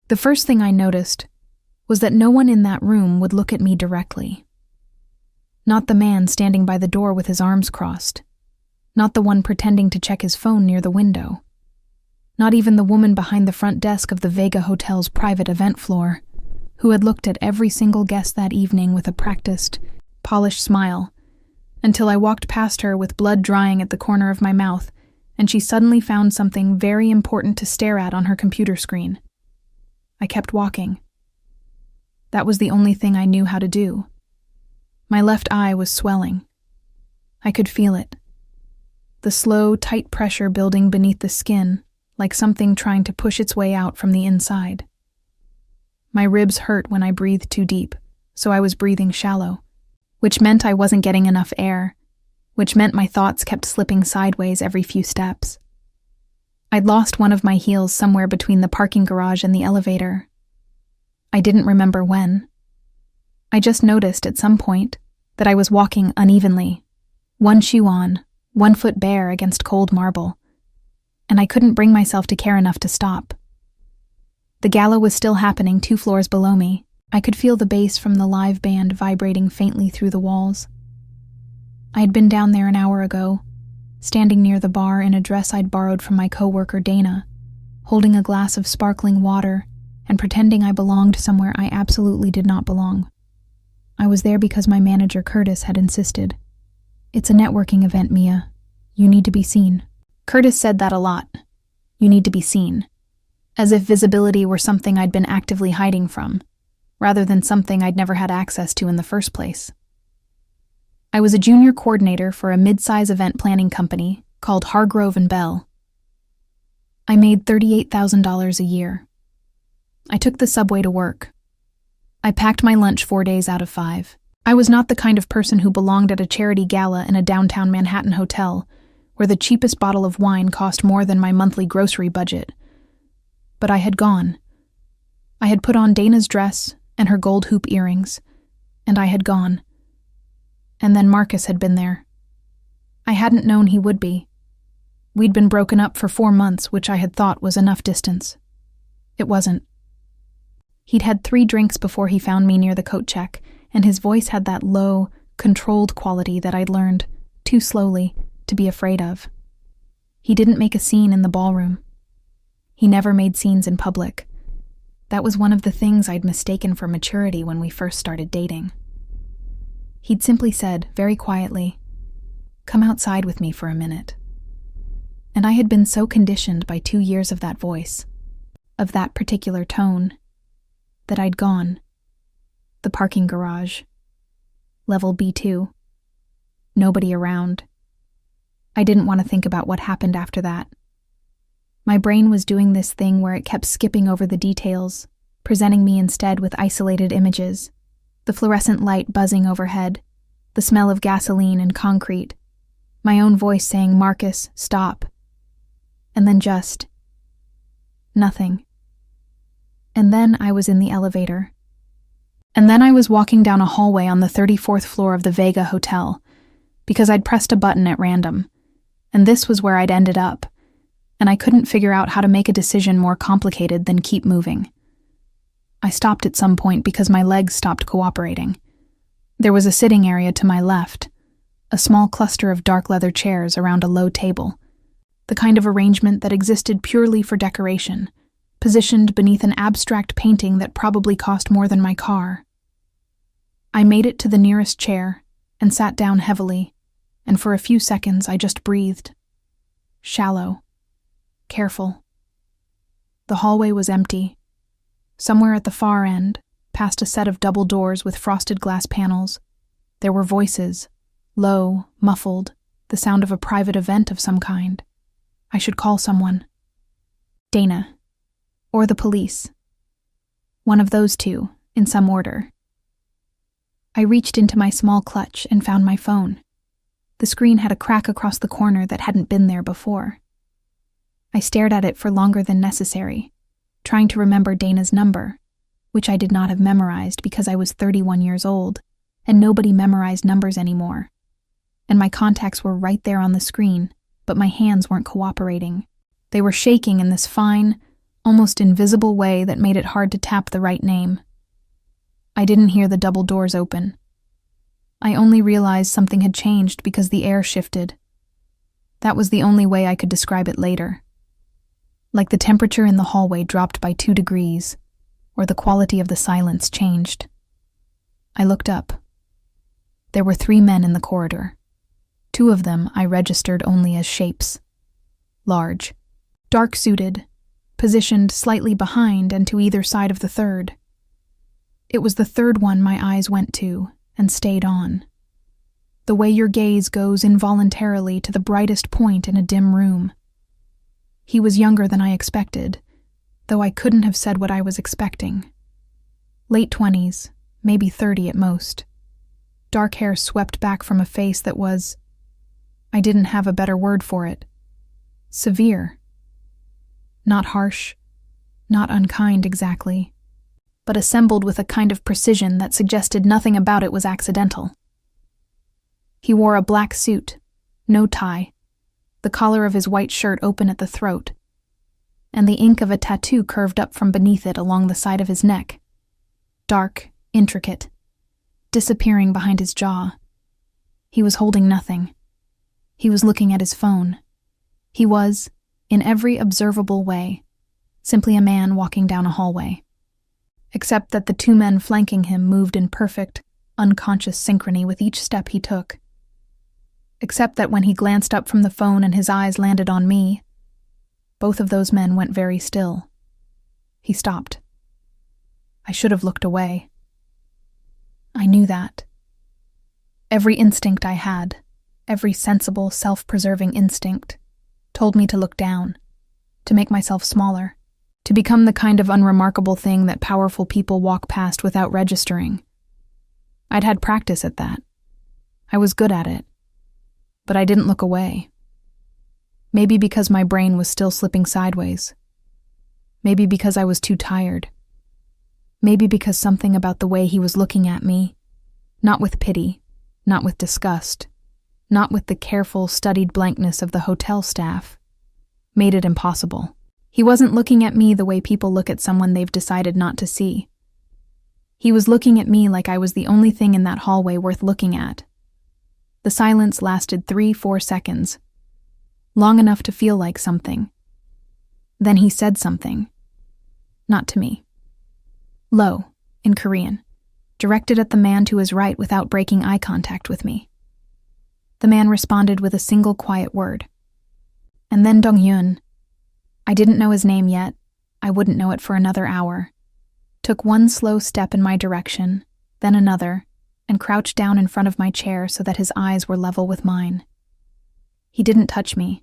The first thing I noticed was that no one in that room would look at me directly. Not the man standing by the door with his arms crossed. Not the one pretending to check his phone near the window. Not even the woman behind the front desk of the Vega Hotel's private event floor, who had looked at every single guest that evening with a practiced, polished smile, until I walked past her with blood drying at the corner of my mouth, and she suddenly found something very important to stare at on her computer screen. I kept walking. That was the only thing I knew how to do. My left eye was swelling. I could feel it. The slow, tight pressure building beneath the skin, like something trying to push its way out from the inside. My ribs hurt when I breathed too deep, so I was breathing shallow, which meant I wasn't getting enough air, which meant my thoughts kept slipping sideways every few steps. I'd lost one of my heels somewhere between the parking garage and the elevator. I didn't remember when. I just noticed at some point that I was walking unevenly, one shoe on, 1 foot bare against cold marble, and I couldn't bring myself to care enough to stop. The gala was still happening 2 floors below me. I could feel the bass from the live band vibrating faintly through the walls. I had been down there an hour ago, standing near the bar in a dress I'd borrowed from my coworker Dana, holding a glass of sparkling water and pretending I belonged somewhere I absolutely did not belong. I was there because my manager Curtis had insisted. "It's a networking event, Mia. You need to be seen." Curtis said that a lot. You need to be seen. As if visibility were something I'd been actively hiding from, rather than something I'd never had access to in the first place. I was a junior coordinator for a mid-size event planning company called Hargrove & Bell. I made $38,000 a year. I took the subway to work. I packed my lunch 4 days out of 5. I was not the kind of person who belonged at a charity gala in a downtown Manhattan hotel, where the cheapest bottle of wine cost more than my monthly grocery budget. But I had gone. I had put on Dana's dress and her gold hoop earrings, and I had gone. And then Marcus had been there. I hadn't known he would be. We'd been broken up for 4 months, which I had thought was enough distance. It wasn't. He'd had 3 drinks before he found me near the coat check, and his voice had that low, controlled quality that I'd learned, too slowly, to be afraid of. He didn't make a scene in the ballroom. He never made scenes in public. That was one of the things I'd mistaken for maturity when we first started dating. He'd simply said, very quietly, "Come outside with me for a minute." And I had been so conditioned by 2 years of that voice, of that particular tone, that I'd gone. The parking garage. Level B2. Nobody around. I didn't want to think about what happened after that. My brain was doing this thing where it kept skipping over the details, presenting me instead with isolated images. The fluorescent light buzzing overhead, the smell of gasoline and concrete, my own voice saying, "Marcus, stop." And then just nothing. And then I was in the elevator. And then I was walking down a hallway on the 34th floor of the Vega Hotel, because I'd pressed a button at random, and this was where I'd ended up, and I couldn't figure out how to make a decision more complicated than keep moving. I stopped at some point because my legs stopped cooperating. There was a sitting area to my left, a small cluster of dark leather chairs around a low table, the kind of arrangement that existed purely for decoration, positioned beneath an abstract painting that probably cost more than my car. I made it to the nearest chair and sat down heavily, and for a few seconds I just breathed. Shallow. Careful. The hallway was empty. Somewhere at the far end, past a set of double doors with frosted glass panels, there were voices, low, muffled, the sound of a private event of some kind. I should call someone. Dana. Or the police. One of those two, in some order. I reached into my small clutch and found my phone. The screen had a crack across the corner that hadn't been there before. I stared at it for longer than necessary, trying to remember Dana's number, which I did not have memorized because I was 31 years old, and nobody memorized numbers anymore. And my contacts were right there on the screen, but my hands weren't cooperating. They were shaking in this fine, almost invisible way that made it hard to tap the right name. I didn't hear the double doors open. I only realized something had changed because the air shifted. That was the only way I could describe it later. Like the temperature in the hallway dropped by 2 degrees, or the quality of the silence changed. I looked up. There were 3 men in the corridor. 2 of them I registered only as shapes. Large, dark-suited, positioned slightly behind and to either side of the third. It was the third one my eyes went to and stayed on. The way your gaze goes involuntarily to the brightest point in a dim room. He was younger than I expected, though I couldn't have said what I was expecting. Late 20s, maybe 30 at most. Dark hair swept back from a face that was, I didn't have a better word for it, severe. Not harsh, not unkind exactly, but assembled with a kind of precision that suggested nothing about it was accidental. He wore a black suit, no tie, the collar of his white shirt open at the throat, and the ink of a tattoo curved up from beneath it along the side of his neck. Dark, intricate, disappearing behind his jaw. He was holding nothing. He was looking at his phone. He was, in every observable way, simply a man walking down a hallway. Except that the 2 men flanking him moved in perfect, unconscious synchrony with each step he took. Except that when he glanced up from the phone and his eyes landed on me, both of those men went very still. He stopped. I should have looked away. I knew that. Every instinct I had, every sensible, self-preserving instinct, told me to look down, to make myself smaller, to become the kind of unremarkable thing that powerful people walk past without registering. I'd had practice at that. I was good at it. But I didn't look away. Maybe because my brain was still slipping sideways. Maybe because I was too tired. Maybe because something about the way he was looking at me, not with pity, not with disgust, not with the careful, studied blankness of the hotel staff, made it impossible. He wasn't looking at me the way people look at someone they've decided not to see. He was looking at me like I was the only thing in that hallway worth looking at. The silence lasted 3-4 seconds, long enough to feel like something. Then he said something. Not to me. Low, in Korean, directed at the man to his right without breaking eye contact with me. The man responded with a single quiet word. And then Dong-hyun, I didn't know his name yet, I wouldn't know it for another hour, took one slow step in my direction, then another, and crouched down in front of my chair so that his eyes were level with mine. He didn't touch me.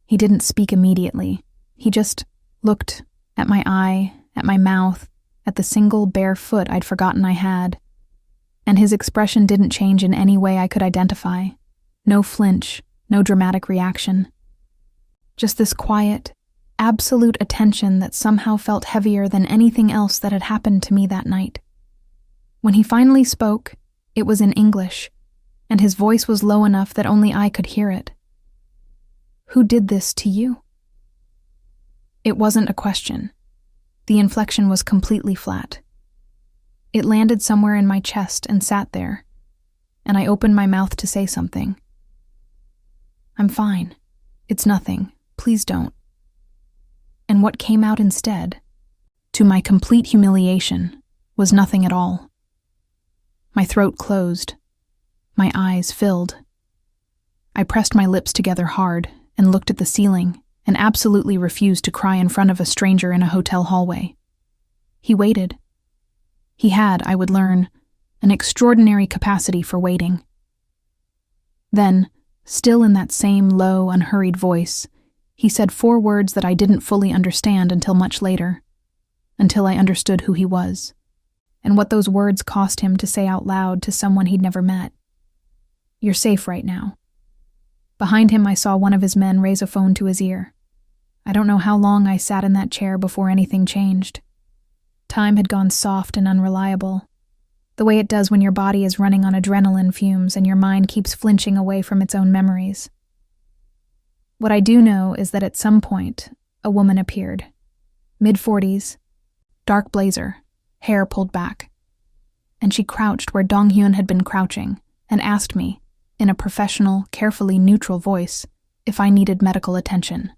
He didn't speak immediately. He just looked at my eye, at my mouth, at the single bare foot I'd forgotten I had. And his expression didn't change in any way I could identify. No flinch, no dramatic reaction. Just this quiet, absolute attention that somehow felt heavier than anything else that had happened to me that night. When he finally spoke, it was in English, and his voice was low enough that only I could hear it. Who did this to you? It wasn't a question. The inflection was completely flat. It landed somewhere in my chest and sat there, and I opened my mouth to say something. I'm fine. It's nothing. Please don't. And what came out instead, to my complete humiliation, was nothing at all. My throat closed. My eyes filled. I pressed my lips together hard and looked at the ceiling and absolutely refused to cry in front of a stranger in a hotel hallway. He waited. He had, I would learn, an extraordinary capacity for waiting. Then, still in that same low, unhurried voice, he said 4 words that I didn't fully understand until much later, until I understood who he was, and what those words cost him to say out loud to someone he'd never met. You're safe right now. Behind him I saw one of his men raise a phone to his ear. I don't know how long I sat in that chair before anything changed. Time had gone soft and unreliable, the way it does when your body is running on adrenaline fumes and your mind keeps flinching away from its own memories. What I do know is that at some point, a woman appeared. mid-40s, dark blazer, hair pulled back. And she crouched where Dong-hyun had been crouching and asked me, in a professional, carefully neutral voice, if I needed medical attention.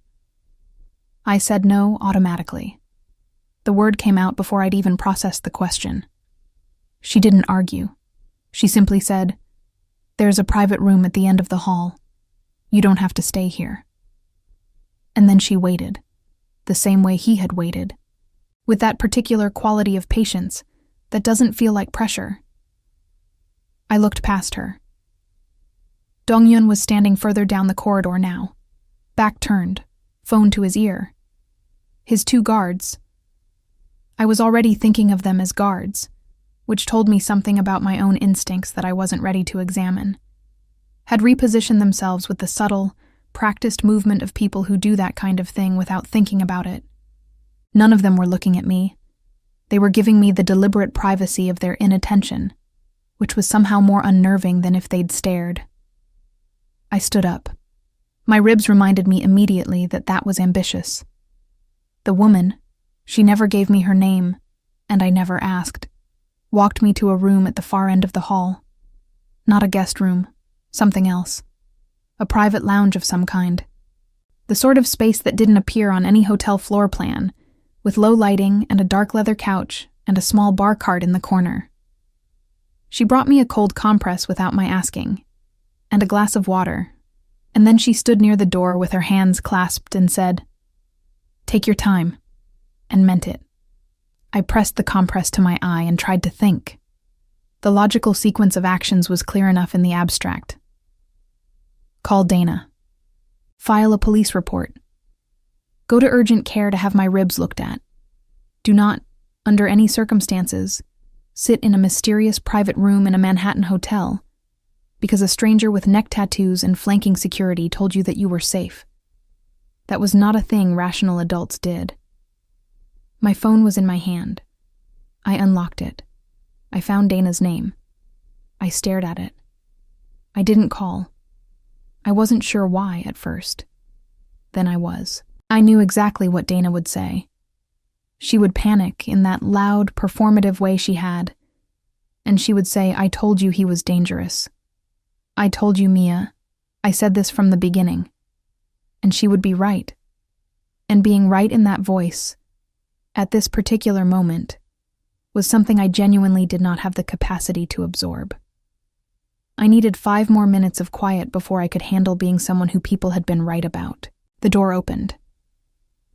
I said no automatically. The word came out before I'd even processed the question. She didn't argue. She simply said, "There's a private room at the end of the hall. You don't have to stay here." And then she waited, the same way he had waited, with that particular quality of patience that doesn't feel like pressure. I looked past her. Dong-hyun was standing further down the corridor now, back turned, phone to his ear. His two guards. I was already thinking of them as guards, which told me something about my own instincts that I wasn't ready to examine, had repositioned themselves with the subtle, practiced movement of people who do that kind of thing without thinking about it. None of them were looking at me. They were giving me the deliberate privacy of their inattention, which was somehow more unnerving than if they'd stared. I stood up. My ribs reminded me immediately that that was ambitious. The woman, she never gave me her name, and I never asked, walked me to a room at the far end of the hall. Not a guest room, something else. A private lounge of some kind. The sort of space that didn't appear on any hotel floor plan, with low lighting and a dark leather couch and a small bar cart in the corner. She brought me a cold compress without my asking, and a glass of water, and then she stood near the door with her hands clasped and said, "Take your time," and meant it. I pressed the compress to my eye and tried to think. The logical sequence of actions was clear enough in the abstract. Call Dana. File a police report. Go to urgent care to have my ribs looked at. Do not, under any circumstances, sit in a mysterious private room in a Manhattan hotel because a stranger with neck tattoos and flanking security told you that you were safe. That was not a thing rational adults did. My phone was in my hand. I unlocked it. I found Dana's name. I stared at it. I didn't call. I wasn't sure why at first. Then I was. I knew exactly what Dana would say. She would panic in that loud, performative way she had, and she would say, "I told you he was dangerous. I told you, Mia. I said this from the beginning." And she would be right. And being right in that voice, at this particular moment, was something I genuinely did not have the capacity to absorb. I needed 5 more minutes of quiet before I could handle being someone who people had been right about. The door opened.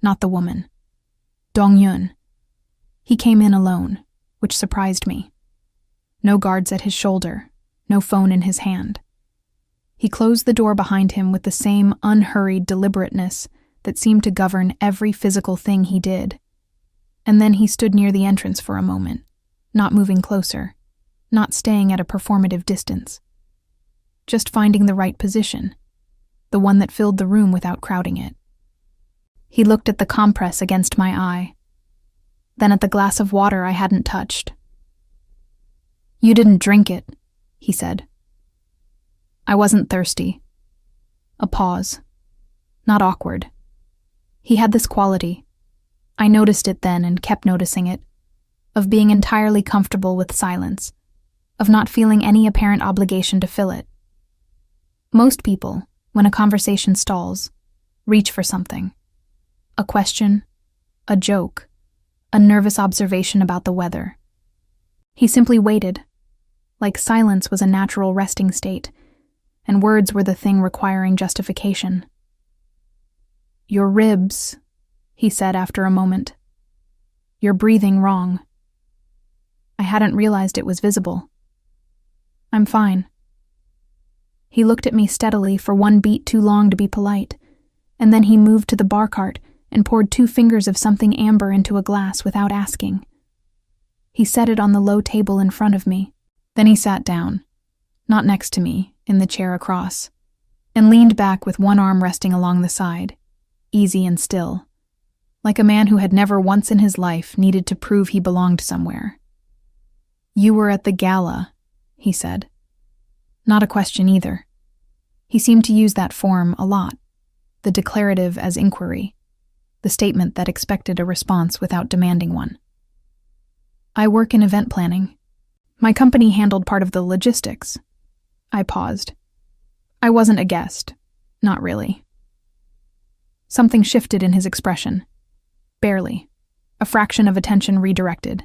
Not the woman. Dong-hyun. He came in alone, which surprised me. No guards at his shoulder, no phone in his hand. He closed the door behind him with the same unhurried deliberateness that seemed to govern every physical thing he did. And then he stood near the entrance for a moment, not moving closer, not staying at a performative distance. Just finding the right position, the one that filled the room without crowding it. He looked at the compress against my eye, then at the glass of water I hadn't touched. "You didn't drink it," he said. I wasn't thirsty. A pause. Not awkward. He had this quality. I noticed it then and kept noticing it, of being entirely comfortable with silence, of not feeling any apparent obligation to fill it. Most people, when a conversation stalls, reach for something. A question, a joke, a nervous observation about the weather. He simply waited, like silence was a natural resting state, and words were the thing requiring justification. "Your ribs," he said after a moment. "You're breathing wrong." I hadn't realized it was visible. "I'm fine." He looked at me steadily for 1 beat too long to be polite, and then he moved to the bar cart and poured 2 fingers of something amber into a glass without asking. He set it on the low table in front of me. Then he sat down, not next to me, in the chair across, and leaned back with one arm resting along the side, easy and still, like a man who had never once in his life needed to prove he belonged somewhere. "You were at the gala," he said. Not a question either. He seemed to use that form a lot, the declarative as inquiry, the statement that expected a response without demanding one. I work in event planning. My company handled part of the logistics. I paused. I wasn't a guest. Not really. Something shifted in his expression. Barely. A fraction of attention redirected.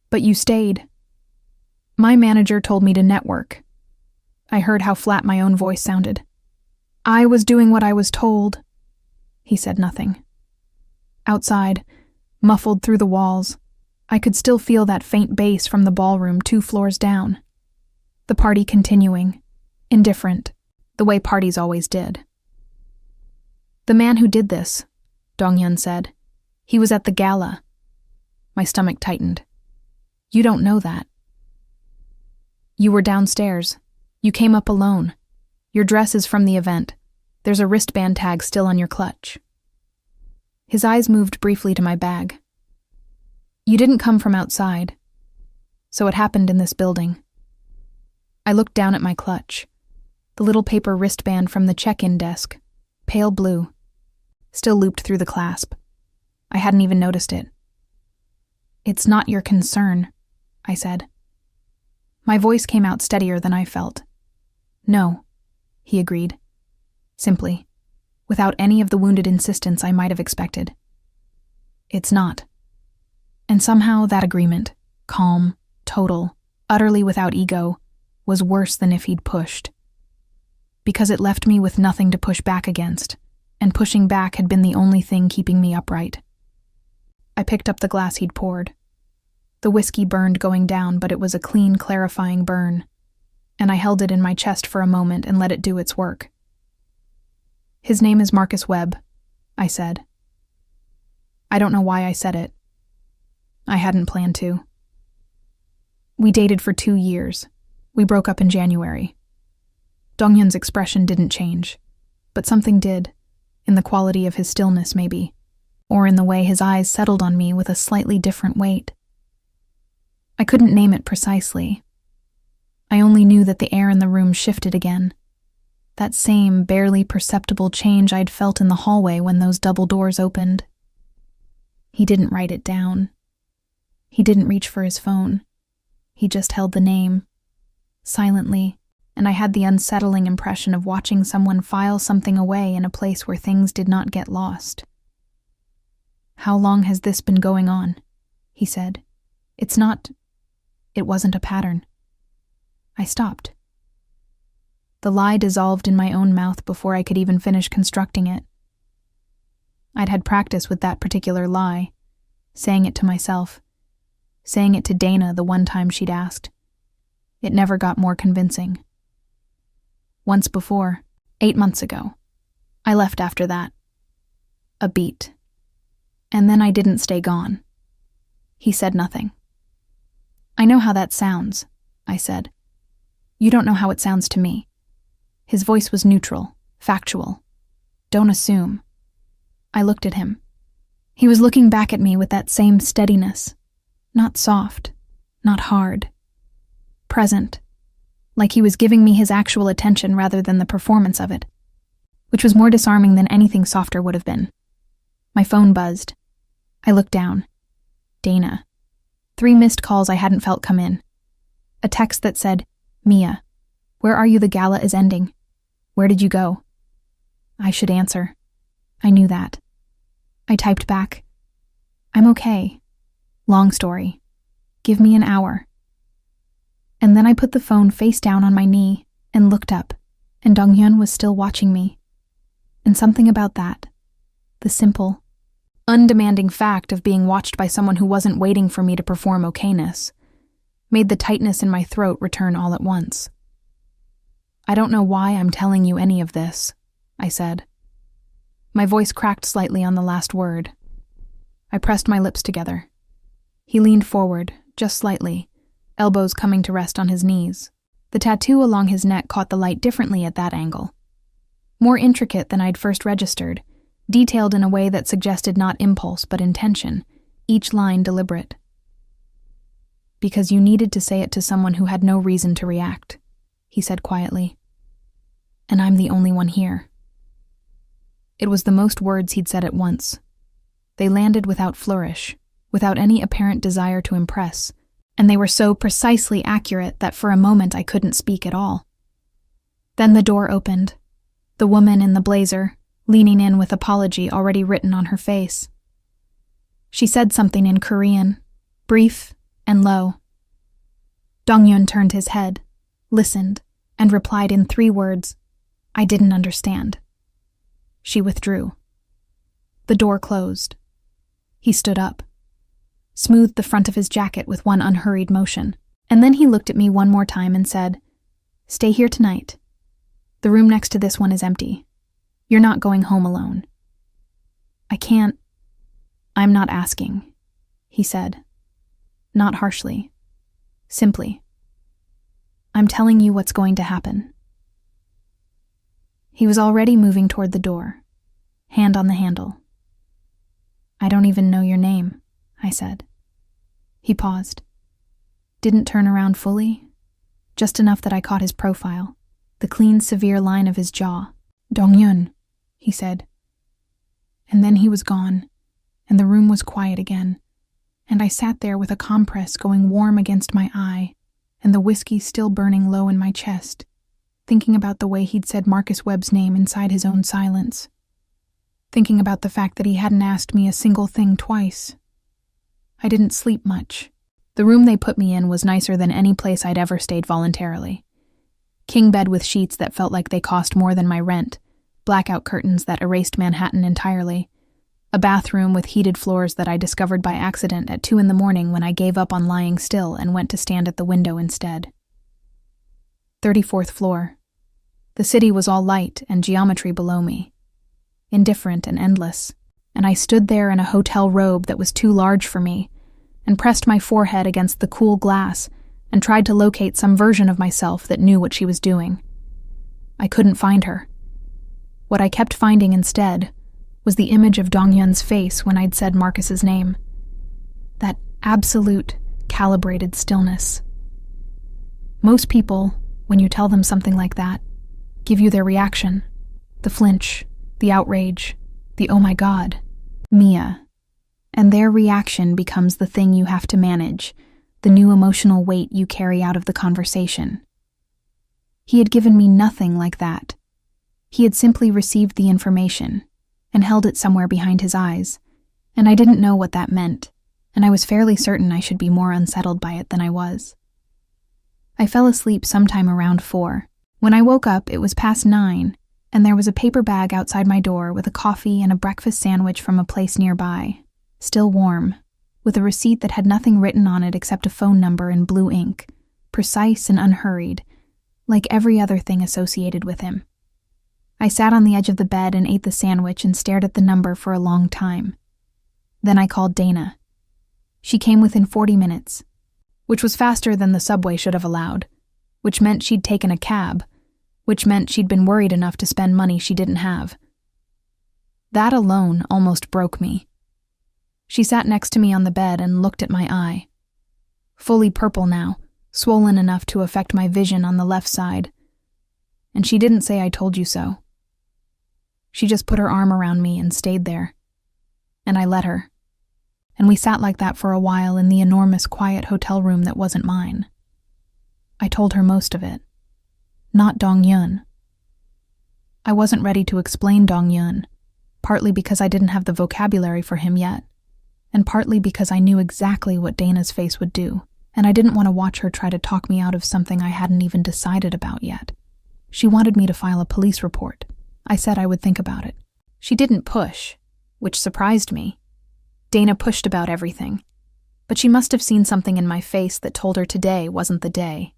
But you stayed. My manager told me to network. I heard how flat my own voice sounded. I was doing what I was told. He said nothing. Outside, muffled through the walls, I could still feel that faint bass from the ballroom 2 floors down. The party continuing, indifferent, the way parties always did. The man who did this, Dong-hyun said, he was at the gala. My stomach tightened. You don't know that. You were downstairs. You came up alone. Your dress is from the event. There's a wristband tag still on your clutch. His eyes moved briefly to my bag. You didn't come from outside. So it happened in this building. I looked down at my clutch. The little paper wristband from the check-in desk, pale blue, still looped through the clasp. I hadn't even noticed it. It's not your concern, I said. My voice came out steadier than I felt. No, he agreed. Simply, without any of the wounded insistence I might have expected. It's not. And somehow that agreement, calm, total, utterly without ego, was worse than if he'd pushed. Because it left me with nothing to push back against, and pushing back had been the only thing keeping me upright. I picked up the glass he'd poured. The whiskey burned going down, but it was a clean, clarifying burn, and I held it in my chest for a moment and let it do its work. His name is Marcus Webb, I said. I don't know why I said it. I hadn't planned to. We dated for 2 years. We broke up in January. Dong-hyun's expression didn't change, but something did, in the quality of his stillness maybe, or in the way his eyes settled on me with a slightly different weight. I couldn't name it precisely. I only knew that the air in the room shifted again. That same, barely perceptible change I'd felt in the hallway when those double doors opened. He didn't write it down. He didn't reach for his phone. He just held the name, silently, and I had the unsettling impression of watching someone file something away in a place where things did not get lost. How long has this been going on? He said. It wasn't a pattern. I stopped. The lie dissolved in my own mouth before I could even finish constructing it. I'd had practice with that particular lie, saying it to myself, saying it to Dana the one time she'd asked. It never got more convincing. Once before, 8 months ago. I left after that. A beat. And then I didn't stay gone. He said nothing. I know how that sounds, I said. You don't know how it sounds to me. His voice was neutral, factual. Don't assume. I looked at him. He was looking back at me with that same steadiness. Not soft, not hard. Present. Like he was giving me his actual attention rather than the performance of it, which was more disarming than anything softer would have been. My phone buzzed. I looked down. Dana. 3 missed calls I hadn't felt come in. A text that said, Mia, where are you? The gala is ending. Where did you go? I should answer. I knew that. I typed back. I'm okay. Long story. Give me an hour. And then I put the phone face down on my knee and looked up, and Dong-hyun was still watching me. And something about that, the simple, undemanding fact of being watched by someone who wasn't waiting for me to perform okayness, made the tightness in my throat return all at once. I don't know why I'm telling you any of this, I said. My voice cracked slightly on the last word. I pressed my lips together. He leaned forward, just slightly, elbows coming to rest on his knees. The tattoo along his neck caught the light differently at that angle. More intricate than I'd first registered, detailed in a way that suggested not impulse but intention, each line deliberate. Because you needed to say it to someone who had no reason to react, he said quietly. And I'm the only one here. It was the most words he'd said at once, They landed without flourish, without any apparent desire to impress, and they were so precisely accurate that for a moment I couldn't speak at all. Then the door opened, the woman in the blazer, leaning in with apology already written on her face. She said something in Korean, brief and low. Dong-yun turned his head, listened, and replied in 3 words, "I didn't understand." She withdrew. The door closed. He stood up, smoothed the front of his jacket with one unhurried motion, and then he looked at me one more time and said, "Stay here tonight. The room next to this one is empty. You're not going home alone." "I can't." "I'm not asking," he said. Not harshly. Simply. "I'm telling you what's going to happen." He was already moving toward the door, hand on the handle. "I don't even know your name," I said. He paused. Didn't turn around fully, just enough that I caught his profile, the clean, severe line of his jaw. "Dong-yun," he said. And then he was gone, and the room was quiet again, and I sat there with a compress going warm against my eye, and the whiskey still burning low in my chest, thinking about the way he'd said Marcus Webb's name inside his own silence, thinking about the fact that he hadn't asked me a single thing twice. I didn't sleep much. The room they put me in was nicer than any place I'd ever stayed voluntarily. King bed with sheets that felt like they cost more than my rent, blackout curtains that erased Manhattan entirely, a bathroom with heated floors that I discovered by accident at 2 a.m. when I gave up on lying still and went to stand at the window instead. 34th floor. The city was all light and geometry below me, indifferent and endless, and I stood there in a hotel robe that was too large for me, and pressed my forehead against the cool glass and tried to locate some version of myself that knew what she was doing. I couldn't find her. What I kept finding instead was the image of Dong-yun's face when I'd said Marcus's name. That absolute, calibrated stillness. Most people, when you tell them something like that, give you their reaction, the flinch, the outrage, the "oh my God, Mia," and their reaction becomes the thing you have to manage, the new emotional weight you carry out of the conversation. He had given me nothing like that. He had simply received the information and held it somewhere behind his eyes, and I didn't know what that meant, and I was fairly certain I should be more unsettled by it than I was. I fell asleep sometime around 4. When I woke up, it was past 9, and there was a paper bag outside my door with a coffee and a breakfast sandwich from a place nearby, still warm, with a receipt that had nothing written on it except a phone number in blue ink, precise and unhurried, like every other thing associated with him. I sat on the edge of the bed and ate the sandwich and stared at the number for a long time. Then I called Dana. She came within 40 minutes, which was faster than the subway should have allowed, which meant she'd taken a cab, which meant she'd been worried enough to spend money she didn't have. That alone almost broke me. She sat next to me on the bed and looked at my eye. Fully purple now, swollen enough to affect my vision on the left side. And she didn't say "I told you so." She just put her arm around me and stayed there. And I let her. And we sat like that for a while in the enormous quiet hotel room that wasn't mine. I told her most of it. Not Dong-yun. I wasn't ready to explain Dong-yun, partly because I didn't have the vocabulary for him yet, and partly because I knew exactly what Dana's face would do, and I didn't want to watch her try to talk me out of something I hadn't even decided about yet. She wanted me to file a police report. I said I would think about it. She didn't push, which surprised me. Dana pushed about everything, but she must have seen something in my face that told her today wasn't the day.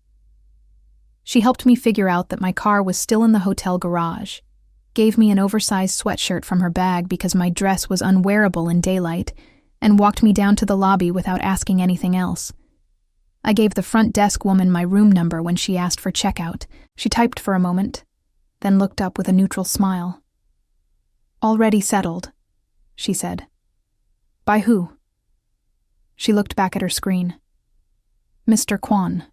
She helped me figure out that my car was still in the hotel garage, gave me an oversized sweatshirt from her bag because my dress was unwearable in daylight, and walked me down to the lobby without asking anything else. I gave the front desk woman my room number when she asked for checkout. She typed for a moment, then looked up with a neutral smile. "Already settled," she said. "By who?" She looked back at her screen. "Mr. Kwan."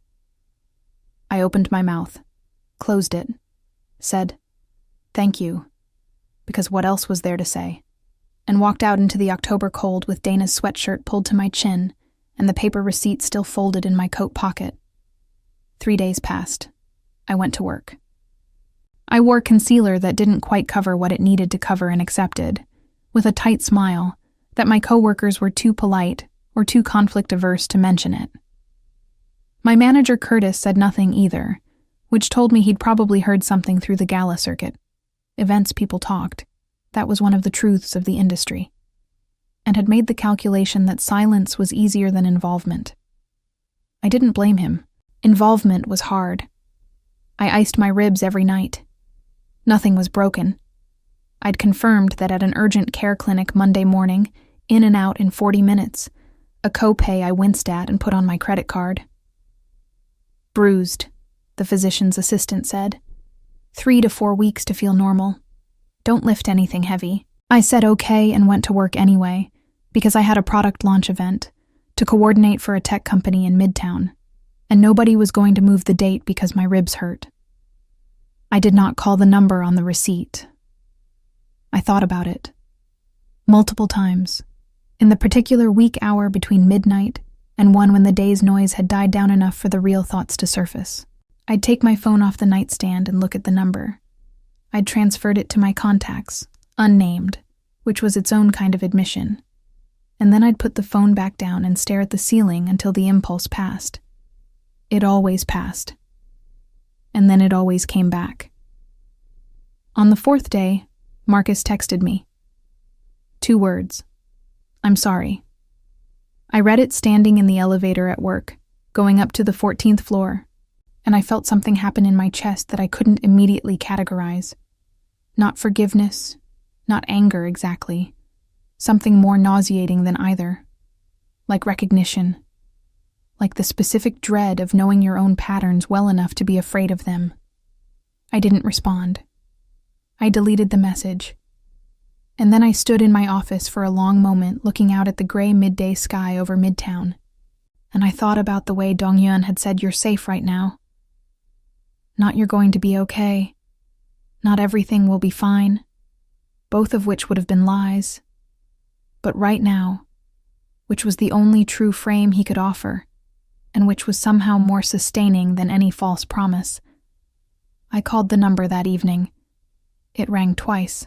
I opened my mouth, closed it, said, "Thank you," because what else was there to say? and walked out into the October cold with Dana's sweatshirt pulled to my chin and the paper receipt still folded in my coat pocket. 3 days passed. I went to work. I wore concealer that didn't quite cover what it needed to cover and accepted, with a tight smile that my coworkers were too polite or too conflict-averse to mention it. My manager Curtis said nothing either, which told me he'd probably heard something through the gala circuit. Events people talked. That was one of the truths of the industry. And had made the calculation that silence was easier than involvement. I didn't blame him. Involvement was hard. I iced my ribs every night. Nothing was broken. I'd confirmed that at an urgent care clinic Monday morning, in and out in 40 minutes, a copay I winced at and put on my credit card. Bruised, the physician's assistant said. 3 to 4 weeks to feel normal. Don't lift anything heavy. I said okay and went to work anyway, because I had a product launch event to coordinate for a tech company in Midtown, and nobody was going to move the date because my ribs hurt. I did not call the number on the receipt. I thought about it. Multiple times. In the particular week hour between midnight and 1 when the day's noise had died down enough for the real thoughts to surface. I'd take my phone off the nightstand and look at the number. I'd transferred it to my contacts, unnamed, which was its own kind of admission. And then I'd put the phone back down and stare at the ceiling until the impulse passed. It always passed. And then it always came back. On the 4th day, Marcus texted me. 2 words. I'm sorry. I read it standing in the elevator at work, going up to the 14th floor, and I felt something happen in my chest that I couldn't immediately categorize. Not forgiveness, not anger exactly. Something more nauseating than either. Like recognition. Like the specific dread of knowing your own patterns well enough to be afraid of them. I didn't respond. I deleted the message. And then I stood in my office for a long moment looking out at the gray midday sky over Midtown. And I thought about the way Dong-Yun had said you're safe right now. Not you're going to be okay. Not everything will be fine. Both of which would have been lies. But right now, which was the only true frame he could offer, and which was somehow more sustaining than any false promise. I called the number that evening. It rang twice.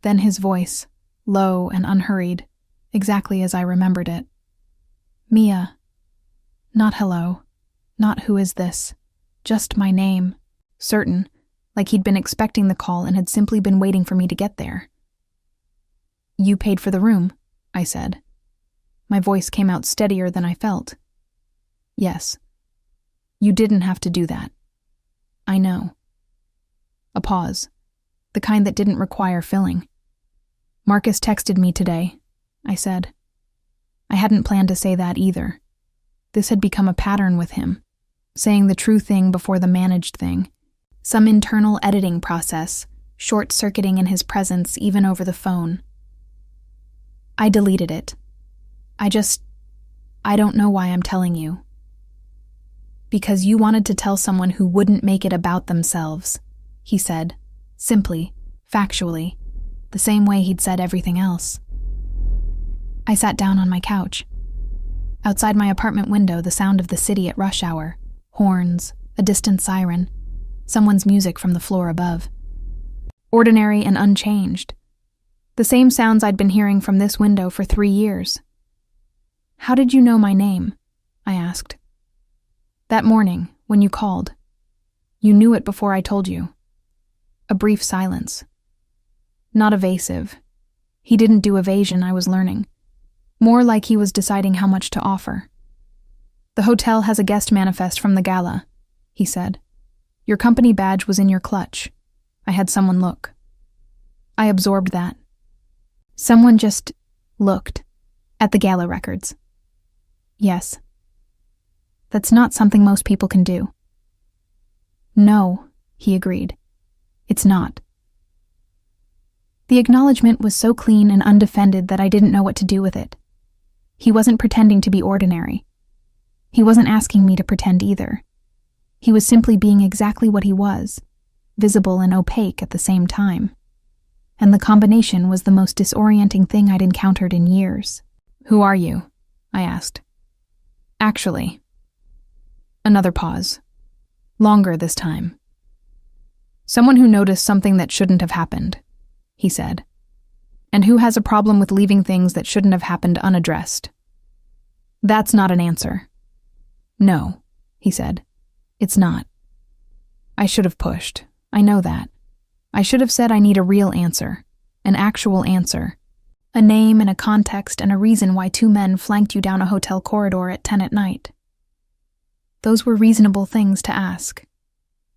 Then his voice, low and unhurried, exactly as I remembered it. Mia. Not hello. Not who is this. Just my name. Certain, like he'd been expecting the call and had simply been waiting for me to get there. You paid for the room, I said. My voice came out steadier than I felt. Yes. You didn't have to do that. I know. A pause. The kind that didn't require filling. Marcus texted me today, I said. I hadn't planned to say that either. This had become a pattern with him, saying the true thing before the managed thing. Some internal editing process, short-circuiting in his presence even over the phone. I deleted it. I don't know why I'm telling you. Because you wanted to tell someone who wouldn't make it about themselves, he said, simply, factually, the same way he'd said everything else. I sat down on my couch. Outside my apartment window, the sound of the city at rush hour, horns, a distant siren, someone's music from the floor above. Ordinary and unchanged. The same sounds I'd been hearing from this window for 3 years. How did you know my name? I asked. That morning, when you called. You knew it before I told you. A brief silence. Not evasive. He didn't do evasion, I was learning. More like he was deciding how much to offer. The hotel has a guest manifest from the gala, he said. Your company badge was in your clutch. I had someone look. I absorbed that. Someone just looked at the gala records. Yes. That's not something most people can do. No, he agreed. It's not. The acknowledgement was so clean and undefended that I didn't know what to do with it. He wasn't pretending to be ordinary. He wasn't asking me to pretend either. He was simply being exactly what he was, visible and opaque at the same time. and the combination was the most disorienting thing I'd encountered in years. "Who are you?" I asked. "Actually." Another pause. Longer this time. "Someone who noticed something that shouldn't have happened," he said, "and who has a problem with leaving things that shouldn't have happened unaddressed." "That's not an answer." "No," he said, "it's not. I should have pushed. I know that. I should have said I need a real answer, an actual answer. A name and a context and a reason why two men flanked you down a hotel corridor at 10 at night. Those were reasonable things to ask.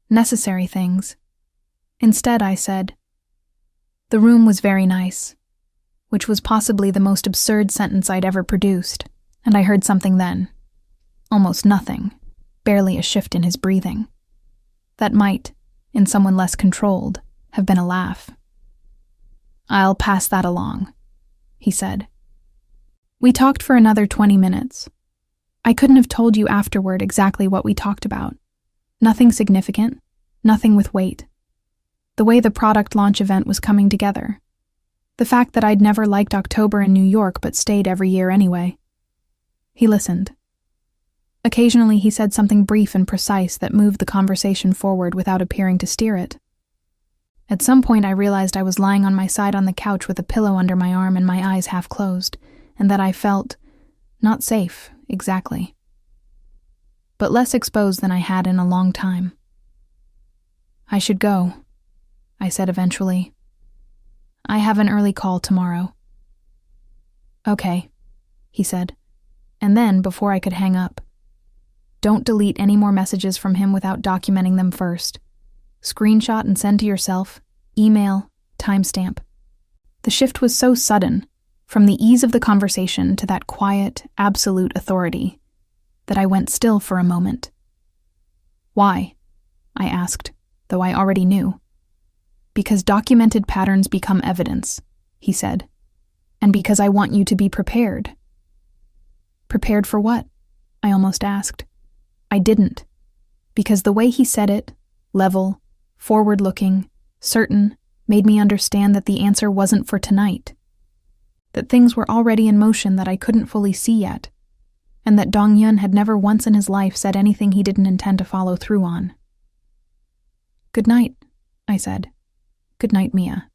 Necessary things. Instead, I said, "The room was very nice," which was possibly the most absurd sentence I'd ever produced, and I heard something then. Almost nothing, barely a shift in his breathing. That might, in someone less controlled, have been a laugh. "I'll pass that along," he said. We talked for another 20 minutes. I couldn't have told you afterward exactly what we talked about. Nothing significant, nothing with weight. The way the product launch event was coming together. The fact that I'd never liked October in New York but stayed every year anyway. He listened. Occasionally he said something brief and precise that moved the conversation forward without appearing to steer it. At some point I realized I was lying on my side on the couch with a pillow under my arm and my eyes half closed, and that I felt not safe, exactly, but less exposed than I had in a long time. "I should go," I said eventually. "I have an early call tomorrow." "Okay," he said, and then, before I could hang up, "Don't delete any more messages from him without documenting them first. Screenshot and send to yourself, email, timestamp." The shift was so sudden, from the ease of the conversation to that quiet, absolute authority, that I went still for a moment. "Why?" I asked, though I already knew. "Because documented patterns become evidence," he said, "and because I want you to be prepared." "Prepared for what?" I almost asked. I didn't, because the way he said it, level, forward-looking, certain, made me understand that the answer wasn't for tonight. That things were already in motion that I couldn't fully see yet, and that Dong-Yun had never once in his life said anything he didn't intend to follow through on. "Good night," I said. "Good night, Mia."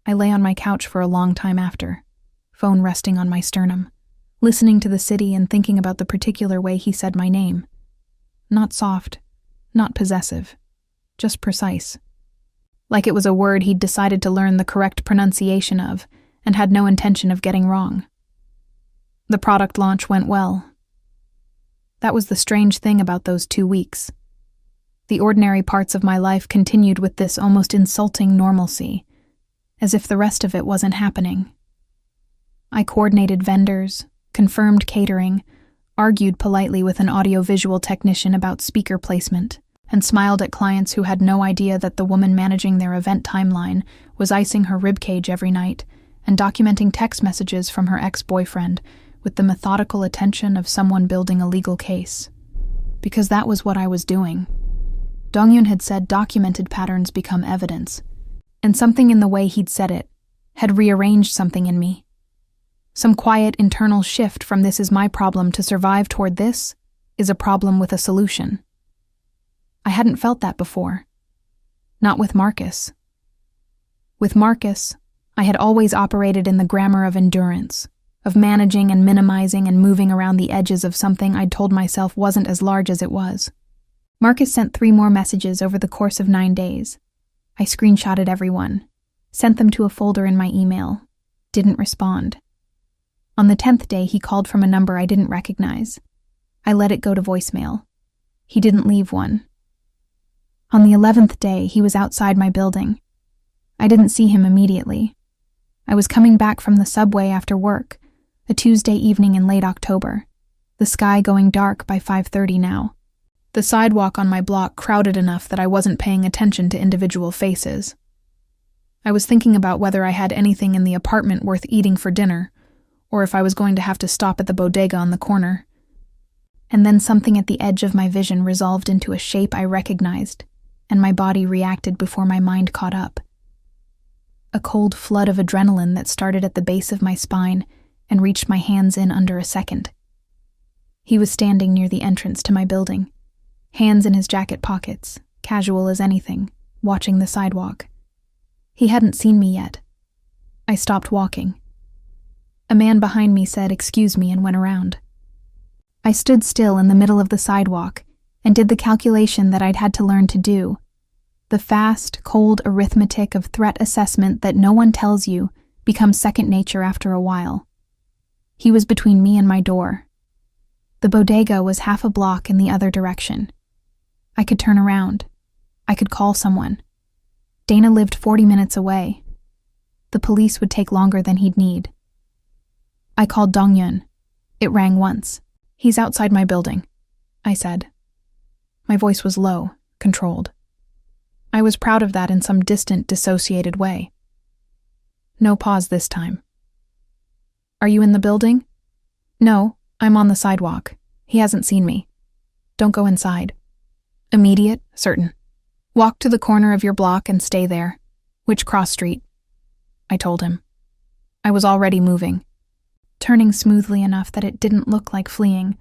I lay on my couch for a long time after, phone resting on my sternum, listening to the city and thinking about the particular way he said my name. Not soft, not possessive, just precise. Like it was a word he'd decided to learn the correct pronunciation of and had no intention of getting wrong. The product launch went well. That was the strange thing about those 2 weeks. The ordinary parts of my life continued with this almost insulting normalcy, as if the rest of it wasn't happening. I coordinated vendors, confirmed catering, argued politely with an audiovisual technician about speaker placement, and smiled at clients who had no idea that the woman managing their event timeline was icing her ribcage every night and documenting text messages from her ex-boyfriend with the methodical attention of someone building a legal case. Because that was what I was doing. Dong-Yun had said documented patterns become evidence, and something in the way he'd said it had rearranged something in me. Some quiet internal shift from "this is my problem" to survive toward "this is a problem with a solution." I hadn't felt that before. Not with Marcus. With Marcus, I had always operated in the grammar of endurance, of managing and minimizing and moving around the edges of something I'd told myself wasn't as large as it was. Marcus sent 3 more messages over the course of 9 days. I screenshotted every one, sent them to a folder in my email, didn't respond. On the 10th day, he called from a number I didn't recognize. I let it go to voicemail. He didn't leave one. On the 11th day, he was outside my building. I didn't see him immediately. I was coming back from the subway after work, a Tuesday evening in late October, the sky going dark by 5:30 now. The sidewalk on my block crowded enough that I wasn't paying attention to individual faces. I was thinking about whether I had anything in the apartment worth eating for dinner, or if I was going to have to stop at the bodega on the corner. And then something at the edge of my vision resolved into a shape I recognized, and my body reacted before my mind caught up. a cold flood of adrenaline that started at the base of my spine and reached my hands in under a second. He was standing near the entrance to my building, hands in his jacket pockets, casual as anything, watching the sidewalk. He hadn't seen me yet. I stopped walking. A man behind me said, "Excuse me," and went around. I stood still in the middle of the sidewalk and did the calculation that I'd had to learn to do. The fast, cold arithmetic of threat assessment that no one tells you becomes second nature after a while. He was between me and my door. The bodega was half a block in the other direction. I could turn around. I could call someone. Dana lived 40 minutes away. The police would take longer than he'd need. I called Dong-yun. It rang once. "He's outside my building," I said. My voice was low, controlled. I was proud of that in some distant, dissociated way. No pause this time. "Are you in the building?" "No, I'm on the sidewalk. He hasn't seen me." "Don't go inside." "Immediate, certain. Walk to the corner of your block and stay there." "Which cross street?" I told him. I was already moving, turning smoothly enough that it didn't look like fleeing.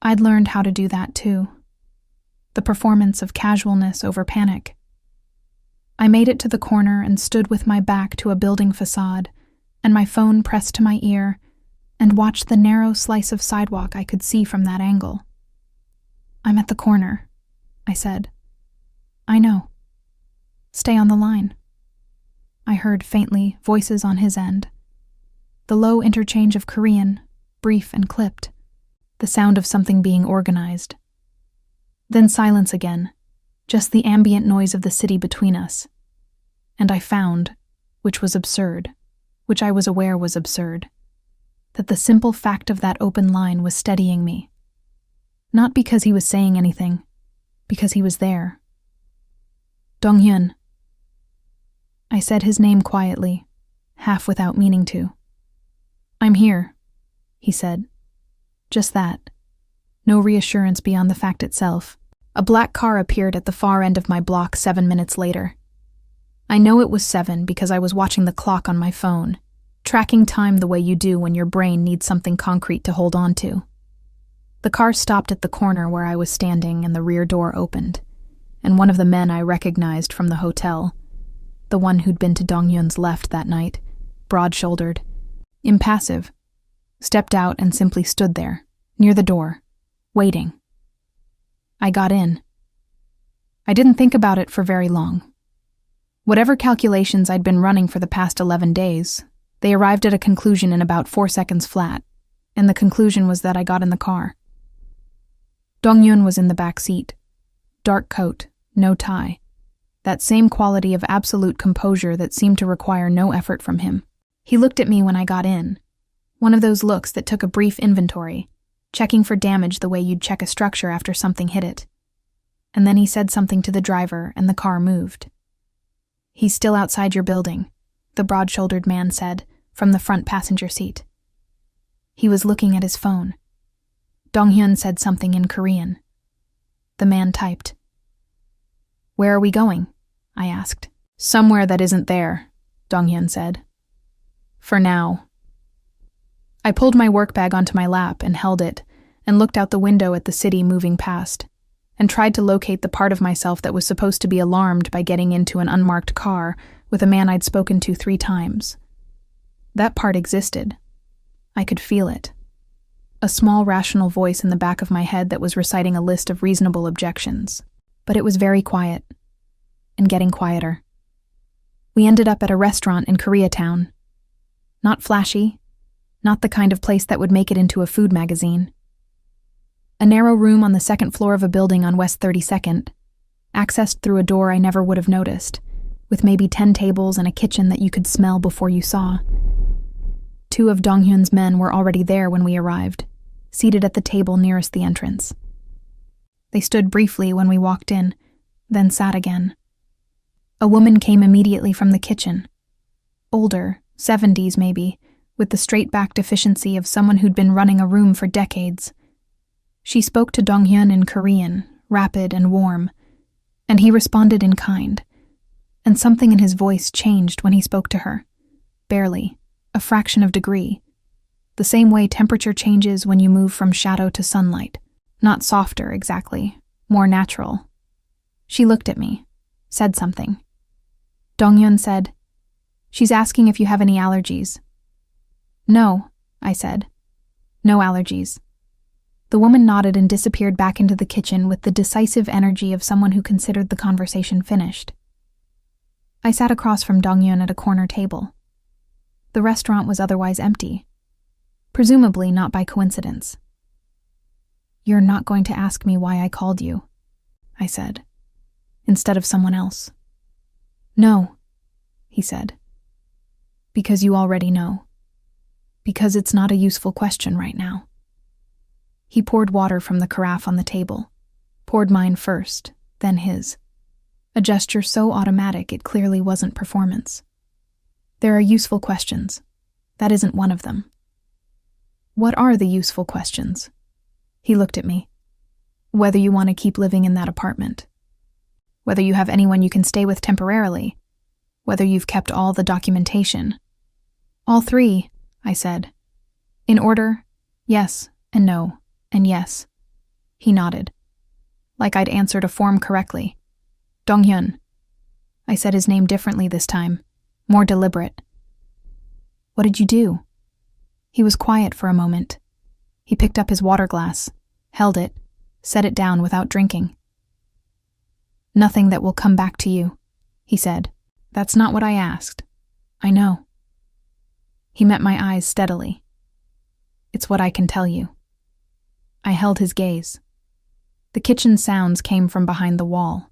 I'd learned how to do that too. The performance of casualness over panic. I made it to the corner and stood with my back to a building facade and my phone pressed to my ear and watched the narrow slice of sidewalk I could see from that angle. "I'm at the corner," I said. "I know. Stay on the line." I heard faintly voices on his end. The low interchange of Korean, brief and clipped. The sound of something being organized. Then silence again, just the ambient noise of the city between us. And I found, which was absurd, which I was aware was absurd, that the simple fact of that open line was steadying me. Not because he was saying anything, because he was there. "Dong-hyun." I said his name quietly, half without meaning to. "I'm here," he said. Just that. No reassurance beyond the fact itself. A black car appeared at the far end of my block 7 minutes later. I know it was 7 because I was watching the clock on my phone, tracking time the way you do when your brain needs something concrete to hold on to. The car stopped at the corner where I was standing and the rear door opened, and one of the men I recognized from the hotel, the one who'd been to Dong-hyun's left that night, broad-shouldered, impassive, stepped out and simply stood there, near the door, waiting. I got in. I didn't think about it for very long. Whatever calculations I'd been running for the past 11 days, they arrived at a conclusion in about 4 seconds flat, and the conclusion was that I got in the car. Dong-hyun was in the back seat. Dark coat, no tie. That same quality of absolute composure that seemed to require no effort from him. He looked at me when I got in. One of those looks that took a brief inventory, checking for damage the way you'd check a structure after something hit it. And then he said something to the driver and the car moved. "He's still outside your building," the broad-shouldered man said, from the front passenger seat. He was looking at his phone. Dong-hyun said something in Korean. The man typed. "Where are we going?" I asked. "Somewhere that isn't there," Dong-hyun said. "For now." I pulled my work bag onto my lap and held it, and looked out the window at the city moving past, and tried to locate the part of myself that was supposed to be alarmed by getting into an unmarked car with a man I'd spoken to 3 times. That part existed. I could feel it. A small rational voice in the back of my head that was reciting a list of reasonable objections. But it was very quiet, and getting quieter. We ended up at a restaurant in Koreatown. Not flashy, not the kind of place that would make it into a food magazine. A narrow room on the 2nd floor of a building on West 32nd, accessed through a door I never would have noticed, with maybe 10 tables and a kitchen that you could smell before you saw. 2 of Dong-hyun's men were already there when we arrived, seated at the table nearest the entrance. They stood briefly when we walked in, then sat again. A woman came immediately from the kitchen. Older, 70s maybe, with the straight-backed efficiency of someone who'd been running a room for decades. She spoke to Dong-hyun in Korean, rapid and warm, and he responded in kind. and something in his voice changed when he spoke to her. Barely, a fraction of degree. The same way temperature changes when you move from shadow to sunlight. Not softer, exactly. More natural. She looked at me, said something. Dong-hyun said, "She's asking if you have any allergies." "No," I said. "No allergies." The woman nodded and disappeared back into the kitchen with the decisive energy of someone who considered the conversation finished. I sat across from Dong-hyun at a corner table. The restaurant was otherwise empty. Presumably not by coincidence. "You're not going to ask me why I called you," I said, "instead of someone else." "No," he said. "Because you already know. Because it's not a useful question right now." He poured water from the carafe on the table, poured mine first, then his. A gesture so automatic it clearly wasn't performance. "There are useful questions. That isn't one of them." "What are the useful questions?" He looked at me. "Whether you want to keep living in that apartment. Whether you have anyone you can stay with temporarily. Whether you've kept all the documentation." "All three," I said. "In order, yes and no and yes." He nodded, like I'd answered a form correctly. "Dong-hyun." I said his name differently this time, more deliberate. "What did you do?" He was quiet for a moment. He picked up his water glass, held it, set it down without drinking. "Nothing that will come back to you," he said. "That's not what I asked." "I know." He met my eyes steadily. "It's what I can tell you." I held his gaze. The kitchen sounds came from behind the wall.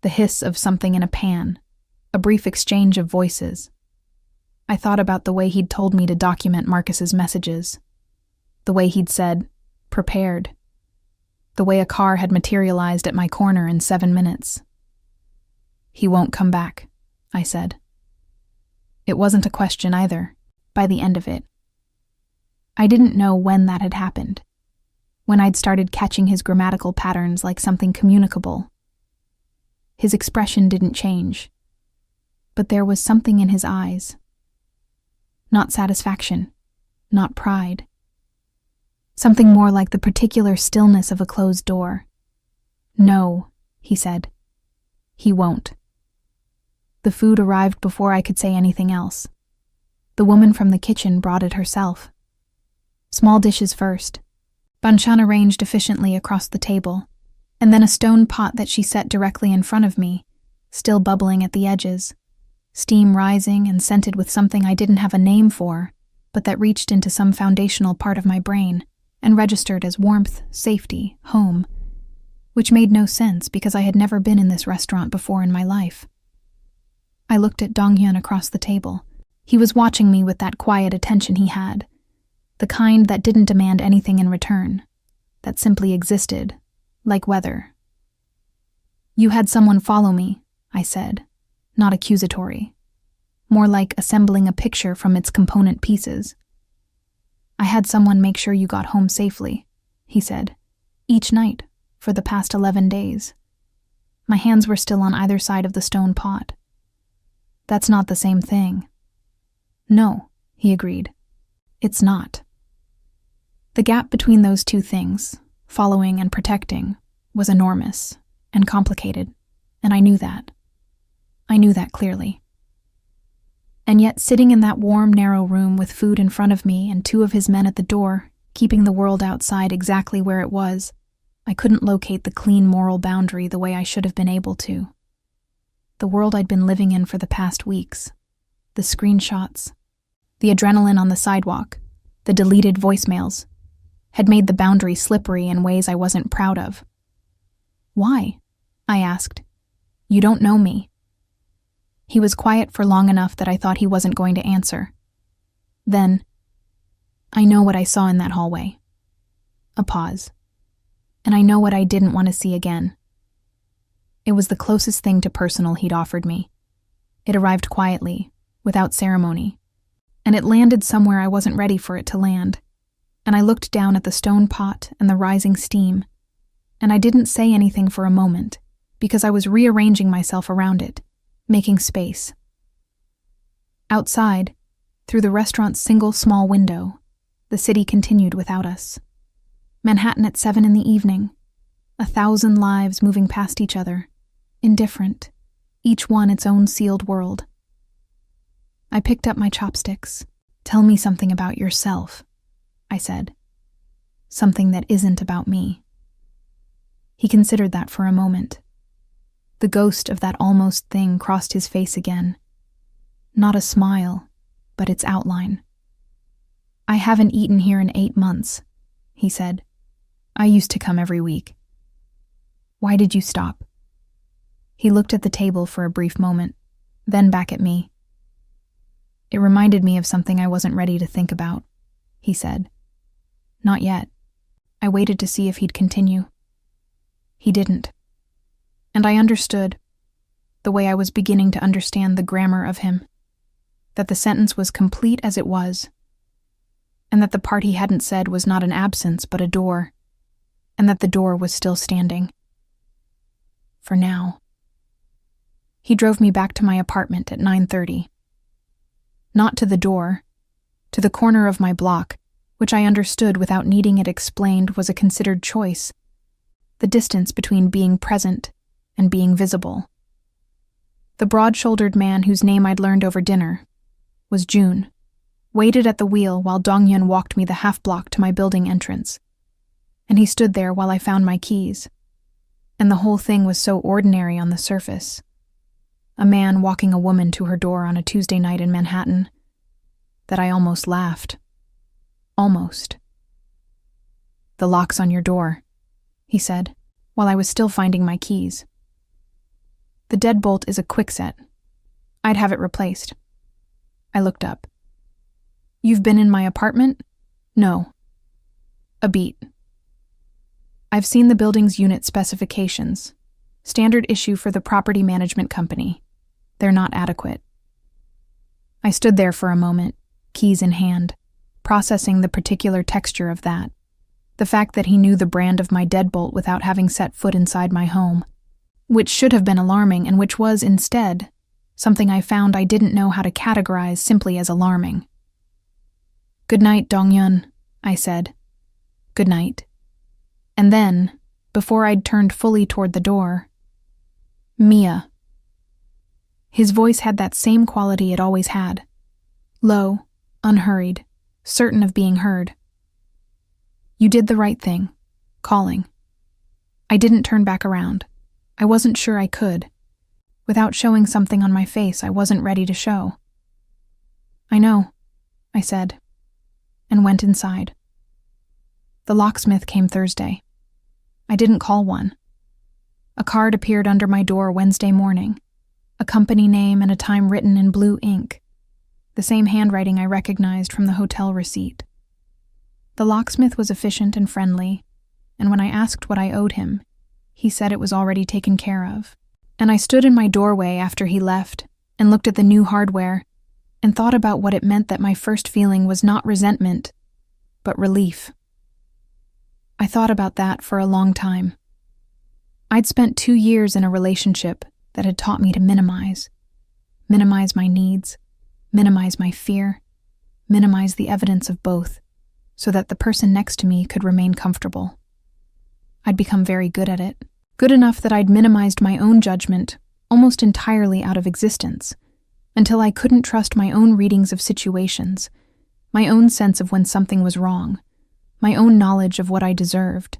The hiss of something in a pan, a brief exchange of voices. I thought about the way he'd told me to document Marcus's messages. The way he'd said, "prepared." The way a car had materialized at my corner in 7 minutes. "He won't come back," I said. It wasn't a question either, by the end of it. I didn't know when that had happened. When I'd started catching his grammatical patterns like something communicable. His expression didn't change, but there was something in his eyes. Not satisfaction, not pride. Something more like the particular stillness of a closed door. "No," he said. "He won't." The food arrived before I could say anything else. The woman from the kitchen brought it herself. Small dishes first. Banchan arranged efficiently across the table, and then a stone pot that she set directly in front of me, still bubbling at the edges, steam rising and scented with something I didn't have a name for, but that reached into some foundational part of my brain and registered as warmth, safety, home, which made no sense because I had never been in this restaurant before in my life. I looked at Dong-hyun across the table. He was watching me with that quiet attention he had, the kind that didn't demand anything in return, that simply existed, like weather. "You had someone follow me," I said, not accusatory, more like assembling a picture from its component pieces. "I had someone make sure you got home safely," he said, "each night for the past 11 days. My hands were still on either side of the stone pot." "That's not the same thing." "No," he agreed. "It's not." The gap between those two things, following and protecting, was enormous and complicated, and I knew that. I knew that clearly. And yet, sitting in that warm, narrow room with food in front of me and 2 of his men at the door, keeping the world outside exactly where it was, I couldn't locate the clean moral boundary the way I should have been able to. The world I'd been living in for the past weeks, the screenshots, the adrenaline on the sidewalk, the deleted voicemails, had made the boundary slippery in ways I wasn't proud of. "Why?" I asked. "You don't know me." He was quiet for long enough that I thought he wasn't going to answer. Then, "I know what I saw in that hallway." A pause. "And I know what I didn't want to see again." It was the closest thing to personal he'd offered me. It arrived quietly, without ceremony, and it landed somewhere I wasn't ready for it to land. And I looked down at the stone pot and the rising steam, and I didn't say anything for a moment, because I was rearranging myself around it, making space. Outside, through the restaurant's single small window, the city continued without us. Manhattan at 7 in the evening, 1,000 lives moving past each other, indifferent, each one its own sealed world. I picked up my chopsticks. "Tell me something about yourself," I said. "Something that isn't about me." He considered that for a moment. The ghost of that almost thing crossed his face again. Not a smile, but its outline. "I haven't eaten here in 8 months," he said. "I used to come every week." "Why did you stop?" He looked at the table for a brief moment, then back at me. "It reminded me of something I wasn't ready to think about," he said. "Not yet." I waited to see if he'd continue. He didn't. And I understood, the way I was beginning to understand the grammar of him, that the sentence was complete as it was, and that the part he hadn't said was not an absence but a door, and that the door was still standing. For now. He drove me back to my apartment at 9:30. Not to the door, to the corner of my block, which I understood without needing it explained was a considered choice, the distance between being present and being visible. The broad-shouldered man whose name I'd learned over dinner was June, waited at the wheel while Dong-Yun walked me the half-block to my building entrance, and he stood there while I found my keys. And the whole thing was so ordinary on the surface. A man walking a woman to her door on a Tuesday night in Manhattan, that I almost laughed. Almost. "The lock's on your door," he said, while I was still finding my keys. "The deadbolt is a quickset. I'd have it replaced." I looked up. "You've been in my apartment?" "No." "A beat." "I've seen the building's unit specifications. Standard issue for the property management company. They're not adequate." I stood there for a moment, keys in hand, processing the particular texture of that. The fact that he knew the brand of my deadbolt without having set foot inside my home, which should have been alarming and which was, instead, something I found I didn't know how to categorize simply as alarming. "Good night, Dong-Yun," I said. "Good night." And then, before I'd turned fully toward the door, "Mia." His voice had that same quality it always had. Low, unhurried, certain of being heard. "You did the right thing, calling." I didn't turn back around. I wasn't sure I could, without showing something on my face I wasn't ready to show. "I know," I said, and went inside. The locksmith came Thursday. I didn't call one. A card appeared under my door Wednesday morning, a company name and a time written in blue ink, the same handwriting I recognized from the hotel receipt. The locksmith was efficient and friendly, and when I asked what I owed him, he said it was already taken care of. And I stood in my doorway after he left and looked at the new hardware and thought about what it meant that my first feeling was not resentment, but relief. I thought about that for a long time. I'd spent 2 years in a relationship that had taught me to minimize my needs, minimize my fear, minimize the evidence of both, so that the person next to me could remain comfortable. I'd become very good at it, good enough that I'd minimized my own judgment almost entirely out of existence, until I couldn't trust my own readings of situations, my own sense of when something was wrong, my own knowledge of what I deserved.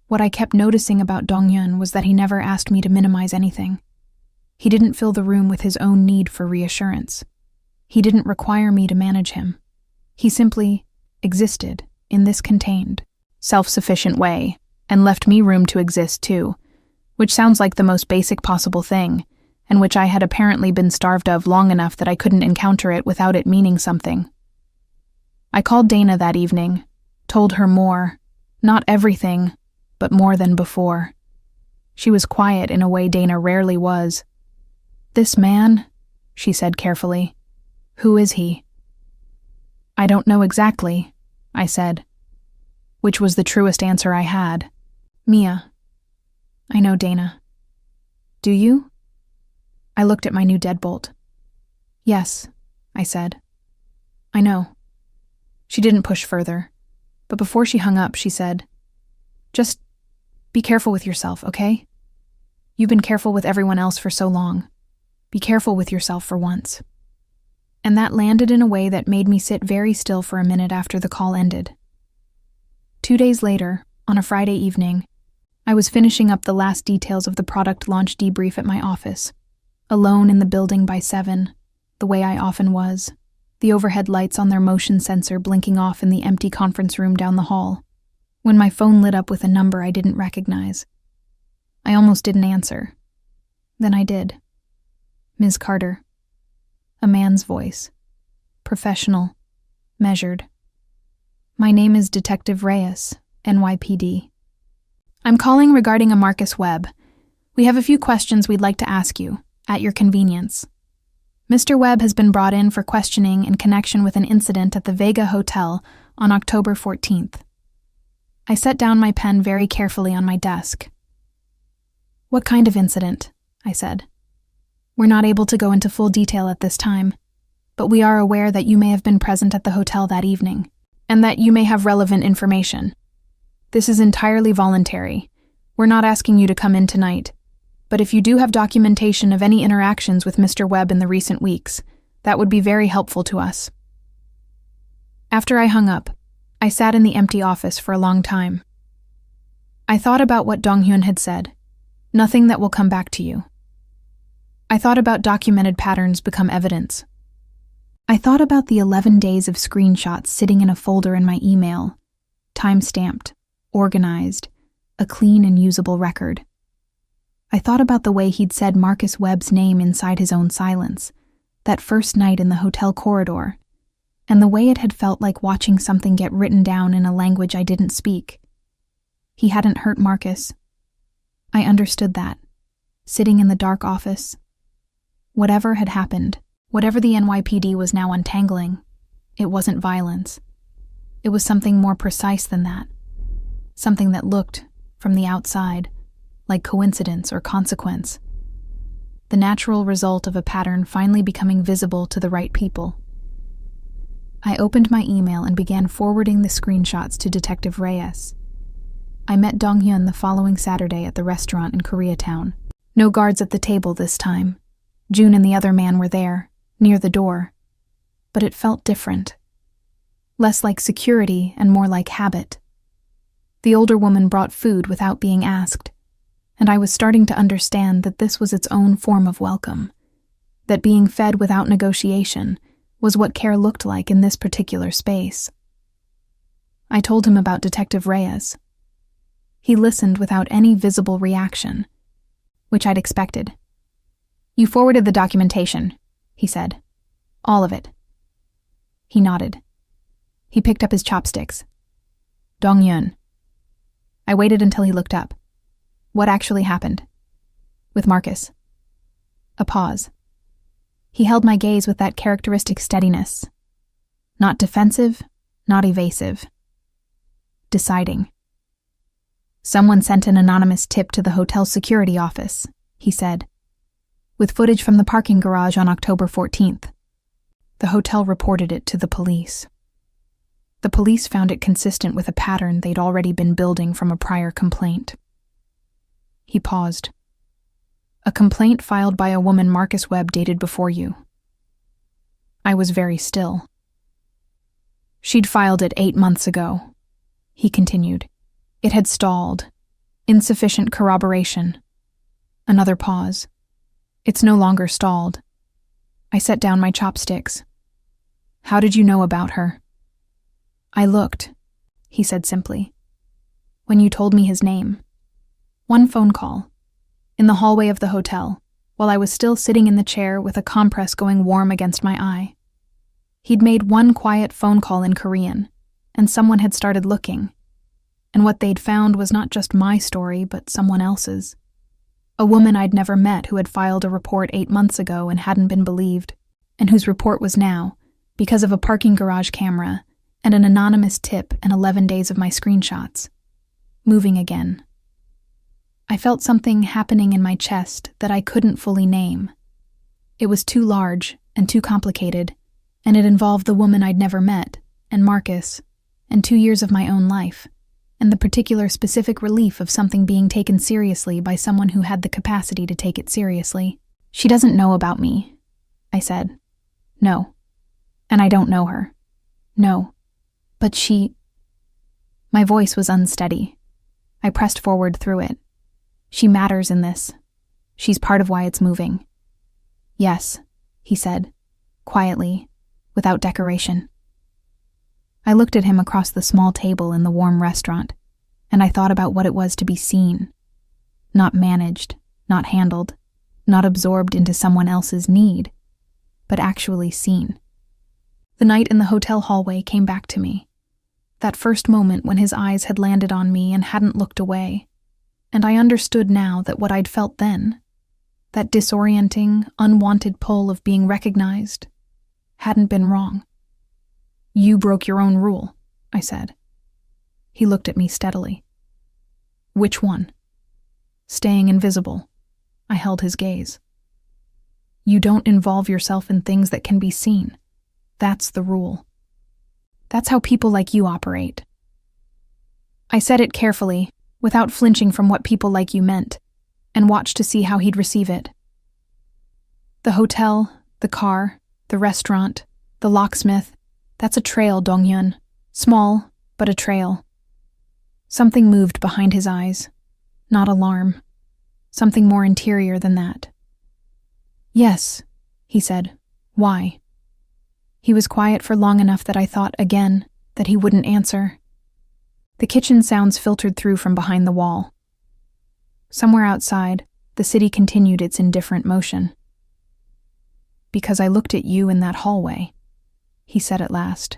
What I kept noticing about Dong-Yun was that he never asked me to minimize anything. He didn't fill the room with his own need for reassurance. He didn't require me to manage him. He simply existed in this contained, self-sufficient way, and left me room to exist too, which sounds like the most basic possible thing, and which I had apparently been starved of long enough that I couldn't encounter it without it meaning something. I called Dana that evening, told her more, not everything, but more than before. She was quiet in a way Dana rarely was. "This man," she said carefully. "Who is he?" "I don't know exactly," I said, which was the truest answer I had. "Mia." "I know Dana." "Do you?" I looked at my new deadbolt. "Yes," I said. "I know." She didn't push further, but before she hung up, she said, "Just be careful with yourself, okay? You've been careful with everyone else for so long. Be careful with yourself for once." And that landed in a way that made me sit very still for a minute after the call ended. 2 days later, on a Friday evening, I was finishing up the last details of the product launch debrief at my office, alone in the building by 7, the way I often was, the overhead lights on their motion sensor blinking off in the empty conference room down the hall, when my phone lit up with a number I didn't recognize. I almost didn't answer. Then I did. "Ms. Carter." A man's voice. Professional. Measured. "My name is Detective Reyes, NYPD. I'm calling regarding a Marcus Webb. We have a few questions we'd like to ask you, at your convenience. Mr. Webb has been brought in for questioning in connection with an incident at the Vega Hotel on October 14th. I set down my pen very carefully on my desk. "What kind of incident?" I said. "We're not able to go into full detail at this time, but we are aware that you may have been present at the hotel that evening, and that you may have relevant information. This is entirely voluntary. We're not asking you to come in tonight, but if you do have documentation of any interactions with Mr. Webb in the recent weeks, that would be very helpful to us." After I hung up, I sat in the empty office for a long time. I thought about what Dong-hyun had said, "Nothing that will come back to you." I thought about documented patterns become evidence. I thought about the 11 days of screenshots sitting in a folder in my email, time-stamped, organized, a clean and usable record. I thought about the way he'd said Marcus Webb's name inside his own silence, that first night in the hotel corridor, and the way it had felt like watching something get written down in a language I didn't speak. He hadn't hurt Marcus. I understood that, sitting in the dark office. Whatever had happened, whatever the NYPD was now untangling, it wasn't violence. It was something more precise than that. Something that looked, from the outside, like coincidence or consequence. The natural result of a pattern finally becoming visible to the right people. I opened my email and began forwarding the screenshots to Detective Reyes. I met Dong-hyun the following Saturday at the restaurant in Koreatown. No guards at the table this time. June and the other man were there, near the door. But it felt different. Less like security and more like habit. The older woman brought food without being asked, and I was starting to understand that this was its own form of welcome, that being fed without negotiation was what care looked like in this particular space. I told him about Detective Reyes. He listened without any visible reaction, which I'd expected. "You forwarded the documentation," he said. "All of it." He nodded. He picked up his chopsticks. "Dong-hyun." I waited until he looked up. "What actually happened?" "With Marcus." A pause. He held my gaze with that characteristic steadiness. Not defensive, not evasive. Deciding. "Someone sent an anonymous tip to the hotel security office," he said, "with footage from the parking garage on October 14th. The hotel reported it to the police. The police found it consistent with a pattern they'd already been building from a prior complaint." He paused. "A complaint filed by a woman Marcus Webb dated before you." I was very still. "She'd filed it 8 months ago," he continued. "It had stalled. Insufficient corroboration." Another pause. "It's no longer stalled." I set down my chopsticks. "How did you know about her?" "I looked," he said simply. "When you told me his name. One phone call. In the hallway of the hotel, while I was still sitting in the chair with a compress going warm against my eye. He'd made one quiet phone call in Korean, and someone had started looking. And what they'd found was not just my story, but someone else's. A woman I'd never met who had filed a report 8 months ago and hadn't been believed, and whose report was now, because of a parking garage camera and an anonymous tip and 11 days of my screenshots, moving again. I felt something happening in my chest that I couldn't fully name, It was too large and too complicated, and it involved the woman I'd never met, and Marcus, and 2 years of my own life, and the particular specific relief of something being taken seriously by someone who had the capacity to take it seriously. She doesn't know about me, I said. No. And I don't know her. No. But she... My voice was unsteady. I pressed forward through it. She matters in this. She's part of why it's moving. Yes, he said, quietly, without decoration. I looked at him across the small table in the warm restaurant, and I thought about what it was to be seen. Not managed, not handled, not absorbed into someone else's need, but actually seen. The night in the hotel hallway came back to me. That first moment when his eyes had landed on me and hadn't looked away, and I understood now that what I'd felt then, that disorienting, unwanted pull of being recognized, hadn't been wrong. You broke your own rule, I said. He looked at me steadily. Which one? Staying invisible. I held his gaze. You don't involve yourself in things that can be seen. That's the rule. That's how people like you operate. I said it carefully, without flinching from what people like you meant, and watched to see how he'd receive it. The hotel, the car, the restaurant, the locksmith, that's a trail, Dong-hyun. Small, but a trail. Something moved behind his eyes. Not alarm. Something more interior than that. Yes, he said. Why? He was quiet for long enough that I thought, again, that he wouldn't answer. The kitchen sounds filtered through from behind the wall. Somewhere outside, the city continued its indifferent motion. Because I looked at you in that hallway, he said at last.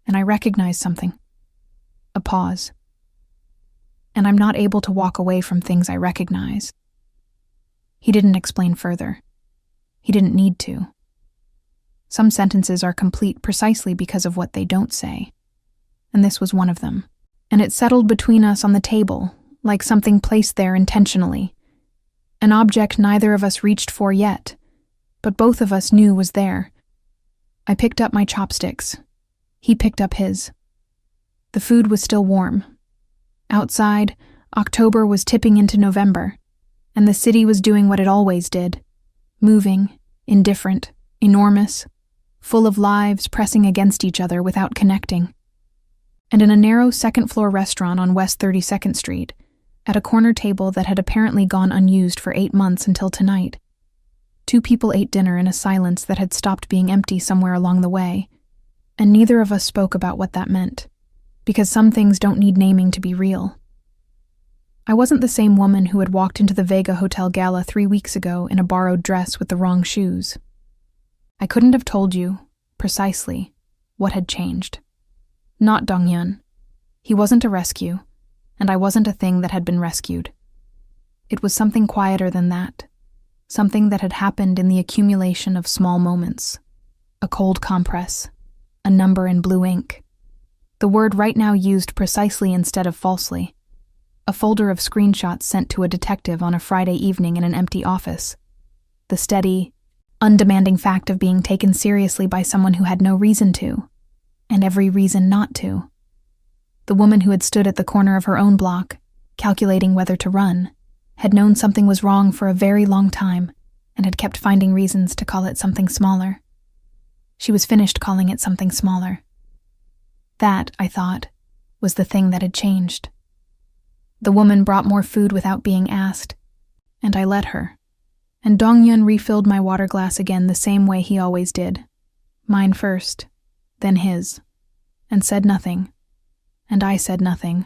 And I recognized something. A pause. And I'm not able to walk away from things I recognize. He didn't explain further. He didn't need to. Some sentences are complete precisely because of what they don't say. And this was one of them. And it settled between us on the table, like something placed there intentionally. An object neither of us reached for yet, but both of us knew was there. I picked up my chopsticks. He picked up his. The food was still warm. Outside, October was tipping into November, and the city was doing what it always did. Moving, indifferent, enormous, full of lives pressing against each other without connecting. And in a narrow second-floor restaurant on West 32nd Street, at a corner table that had apparently gone unused for 8 months until tonight, 2 people ate dinner in a silence that had stopped being empty somewhere along the way, and neither of us spoke about what that meant, because some things don't need naming to be real. I wasn't the same woman who had walked into the Vega Hotel Gala 3 weeks ago in a borrowed dress with the wrong shoes. I couldn't have told you, precisely, what had changed. Not Dong-hyun. He wasn't a rescue, and I wasn't a thing that had been rescued. It was something quieter than that, something that had happened in the accumulation of small moments. A cold compress, a number in blue ink, the word right now used precisely instead of falsely, a folder of screenshots sent to a detective on a Friday evening in an empty office, the steady, undemanding fact of being taken seriously by someone who had no reason to, and every reason not to. The woman who had stood at the corner of her own block, calculating whether to run, had known something was wrong for a very long time and had kept finding reasons to call it something smaller. She was finished calling it something smaller. That, I thought, was the thing that had changed. The woman brought more food without being asked, and I let her. And Dong-hyun refilled my water glass again the same way he always did. Mine first, then his, and said nothing. And I said nothing.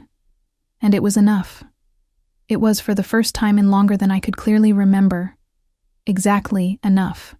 And it was enough. It was, for the first time in longer than I could clearly remember, exactly enough.